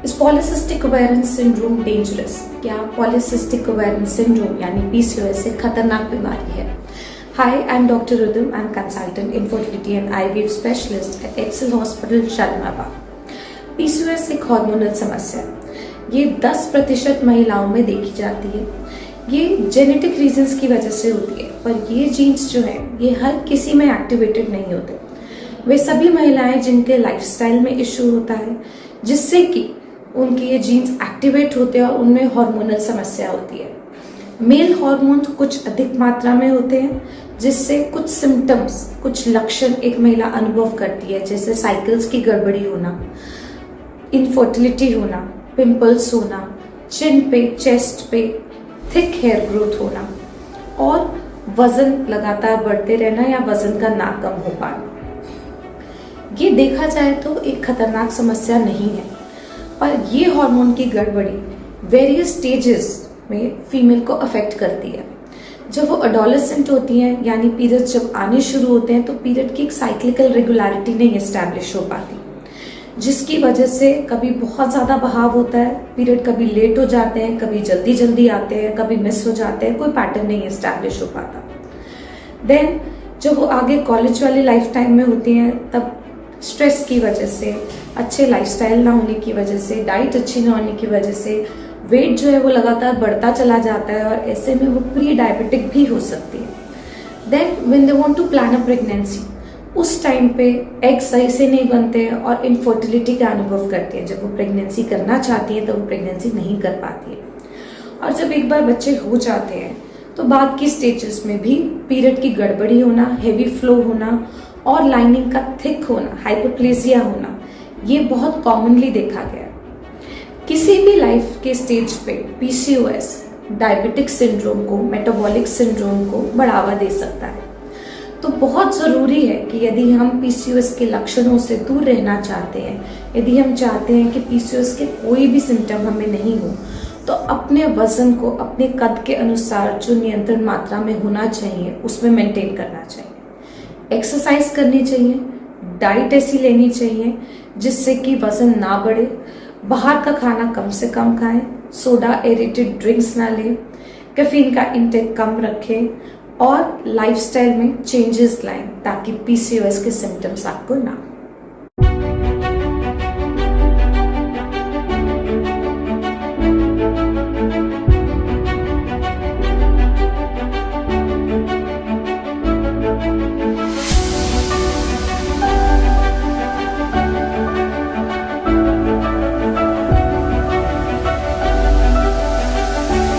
Is polycystic ovarian syndrome dangerous? क्या polycystic ovarian syndrome यानी PCOS एक खतरनाक बीमारी है? Hi, I'm Dr. Rhythm. I'm consultant infertility and IVF specialist at Excel Hospital, Shalimar Bagh. PCOS एक hormonal समस्या है। ये 10% महिलाओं में देखी जाती है। ये जेनेटिक रीजंस की वजह से होती है, पर ये जीन्स जो है ये हर किसी में एक्टिवेटेड नहीं होते। वे सभी महिलाएं जिनके लाइफस्टाइल में इशू होता है जिससे कि उनके ये जीन्स एक्टिवेट होते हैं और उनमें हार्मोनल समस्या होती है। मेल हार्मोन कुछ अधिक मात्रा में होते हैं जिससे कुछ सिम्टम्स, कुछ लक्षण एक महिला अनुभव करती है, जैसे साइकिल्स की गड़बड़ी होना, इनफर्टिलिटी होना, पिंपल्स होना, चिन पे, चेस्ट पे थिक हेयर ग्रोथ होना और वजन लगातार बढ़ते रहना या वजन का ना कम हो पाना। ये देखा जाए तो एक खतरनाक समस्या नहीं है, पर ये हार्मोन की गड़बड़ी वेरियस स्टेजेस में फीमेल को अफेक्ट करती है। जब वो अडोलेसेंट होती हैं यानी पीरियड जब आने शुरू होते हैं तो पीरियड की एक साइक्लिकल रेगुलरिटी नहीं एस्टैब्लिश हो पाती, जिसकी वजह से कभी बहुत ज़्यादा बहाव होता है, पीरियड कभी लेट हो जाते हैं, कभी जल्दी जल्दी आते हैं, कभी मिस हो जाते हैं, कोई पैटर्न नहीं एस्टैब्लिश हो पाता। देन जब वो आगे कॉलेज वाली लाइफ टाइम में होती हैं तब स्ट्रेस की वजह से, अच्छे लाइफस्टाइल ना होने की वजह से, डाइट अच्छी ना होने की वजह से वेट जो है वो लगातार बढ़ता चला जाता है और ऐसे में वो प्री डायबिटिक भी हो सकती है। Then when they want to plan a pregnancy, उस टाइम पे एग सही से नहीं बनते हैं और इनफर्टिलिटी का अनुभव करती है। जब वो प्रेगनेंसी करना चाहती है तो वो प्रेगनेंसी नहीं कर पाती है, और जब एक बार बच्चे हो जाते हैं तो बाद की स्टेजेस में भी पीरियड की गड़बड़ी होना, हेवी फ्लो होना और लाइनिंग का थिक होना, हाइपोप्लेसिया होना, ये बहुत कॉमनली देखा गया है। किसी भी लाइफ के स्टेज पे पीसीओएस डायबिटिक सिंड्रोम को, मेटाबॉलिक सिंड्रोम को बढ़ावा दे सकता है। तो बहुत ज़रूरी है कि यदि हम पीसीओएस के लक्षणों से दूर रहना चाहते हैं, यदि हम चाहते हैं कि पीसीओएस के कोई भी सिम्टम हमें नहीं हो, तो अपने वजन को अपने कद के अनुसार जो नियंत्रण मात्रा में होना चाहिए उसमें मेंटेन करना चाहिए। एक्सरसाइज करनी चाहिए, डाइट ऐसी लेनी चाहिए जिससे कि वजन ना बढ़े, बाहर का खाना कम से कम खाएं, सोडा एरेटेड ड्रिंक्स ना लें, कैफीन का इंटेक कम रखें और लाइफस्टाइल में चेंजेस लाएं ताकि पीसीओएस के सिम्टम्स आपको ना